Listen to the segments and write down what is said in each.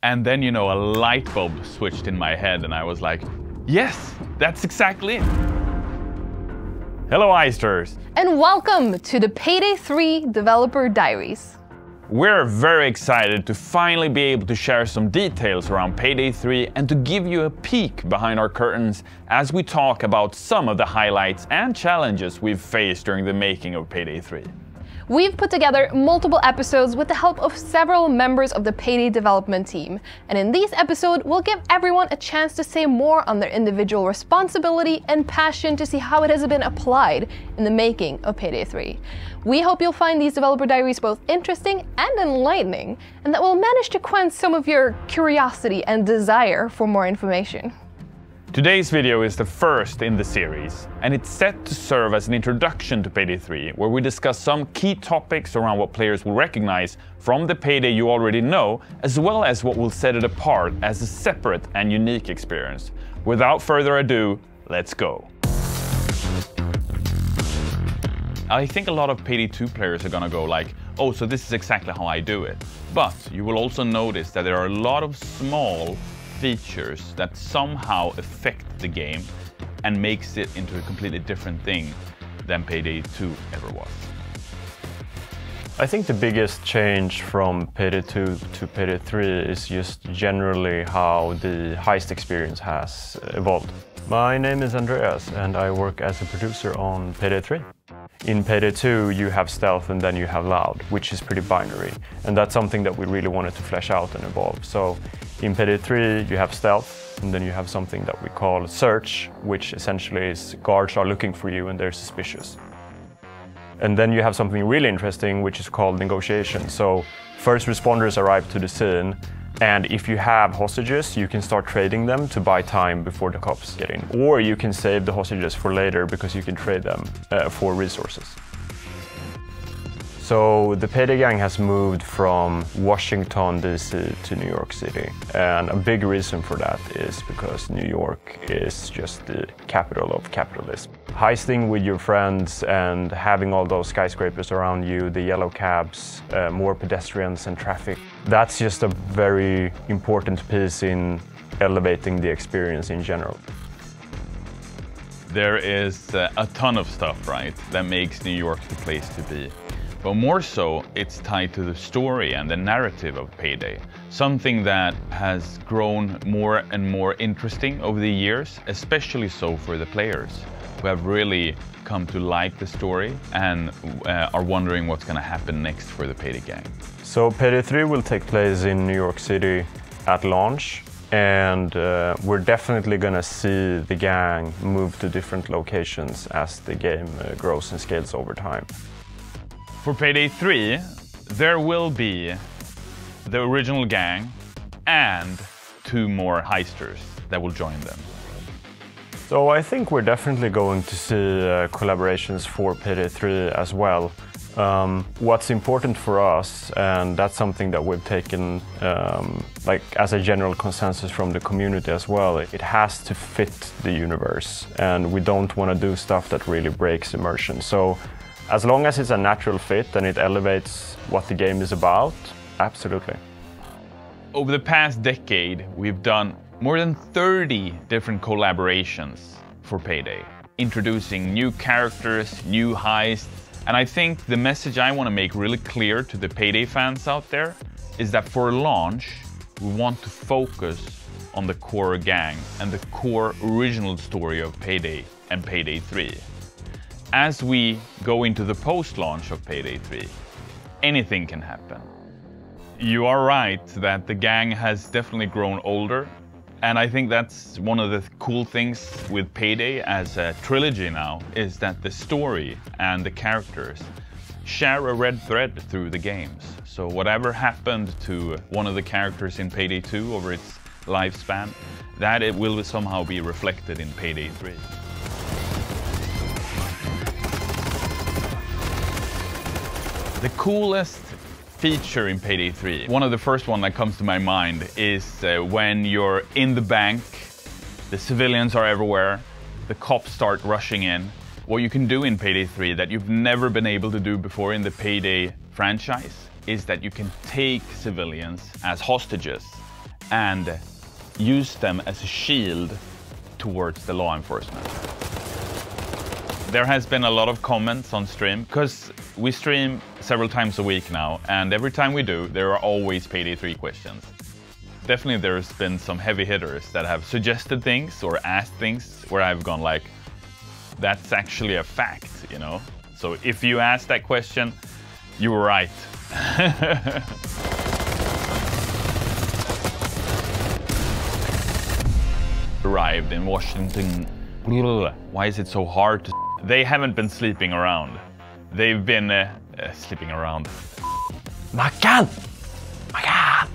And then, you know, a light bulb switched in my head and I was like, yes, that's exactly it. Hello, Eisters. And welcome to the Payday 3 Developer Diaries. We're very excited to finally be able to share some details around Payday 3 and to give you a peek behind our curtains as we talk about some of the highlights and challenges we've faced during the making of Payday 3. We've put together multiple episodes with the help of several members of the Payday development team, and in these episodes we'll give everyone a chance to say more on their individual responsibility and passion to see how it has been applied in the making of Payday 3. We hope you'll find these developer diaries both interesting and enlightening, and that we'll manage to quench some of your curiosity and desire for more information. Today's video is the first in the series, and it's set to serve as an introduction to Payday 3, where we discuss some key topics around what players will recognize from the Payday you already know, as well as what will set it apart as a separate and unique experience. Without further ado, let's go. I think a lot of Payday 2 players are gonna go like, oh, so this is exactly how I do it. But you will also notice that there are a lot of small features that somehow affect the game and makes it into a completely different thing than Payday 2 ever was. I think the biggest change from Payday 2 to Payday 3 is just generally how the heist experience has evolved. My name is Andreas and I work as a producer on Payday 3. In Payday 2 you have stealth and then you have loud, which is pretty binary, and that's something that we really wanted to flesh out and evolve. So in Payday 3 you have stealth, and then you have something that we call search, which essentially is guards are looking for you and they're suspicious. And then you have something really interesting, which is called negotiation. So first responders arrive to the scene, and if you have hostages, you can start trading them to buy time before the cops get in. Or you can save the hostages for later because you can trade them for resources. So the Payday Gang has moved from Washington, D.C. to New York City. And a big reason for that is because New York is just the capital of capitalism. Heisting with your friends and having all those skyscrapers around you, the yellow cabs, more pedestrians and traffic. That's just a very important piece in elevating the experience in general. There is a ton of stuff, right, that makes New York the place to be. But more so, it's tied to the story and the narrative of Payday. Something that has grown more and more interesting over the years, especially so for the players, who have really come to like the story and are wondering what's going to happen next for the Payday Gang. So Payday 3 will take place in New York City at launch, and we're definitely going to see the gang move to different locations as the game grows and scales over time. For Payday 3, there will be the original gang and 2 more heisters that will join them. So I think we're definitely going to see collaborations for Payday 3 as well. What's important for us, and that's something that we've taken like as a general consensus from the community as well, it has to fit the universe, and we don't want to do stuff that really breaks immersion. So as long as it's a natural fit and it elevates what the game is about, absolutely. Over the past decade, we've done more than 30 different collaborations for Payday, introducing new characters, new heists, and I think the message I want to make really clear to the Payday fans out there is that for launch, we want to focus on the core gang and the core original story of Payday and Payday 3. As we go into the post-launch of Payday 3, anything can happen. You are right that the gang has definitely grown older, and I think that's one of the cool things with Payday as a trilogy now, is that the story and the characters share a red thread through the games. So whatever happened to one of the characters in Payday 2 over its lifespan, that it will somehow be reflected in Payday 3. The coolest feature in Payday 3, one of the first one that comes to my mind, is when you're in the bank, the civilians are everywhere, the cops start rushing in. What you can do in Payday 3 that you've never been able to do before in the Payday franchise is that you can take civilians as hostages and use them as a shield towards the law enforcement. There has been a lot of comments on stream, because we stream several times a week now, and every time we do, there are always Payday 3 questions. Definitely there's been some heavy hitters that have suggested things or asked things where I've gone like, that's actually a fact, you know? So if you asked that question, you were right. Arrived in Washington. Why is it so hard to... They haven't been sleeping around. They've been sleeping around. Mackan! Mackan!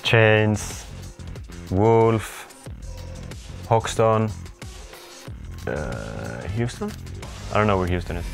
Chains, Wolf, Hoxton, Houston? I don't know where Houston is.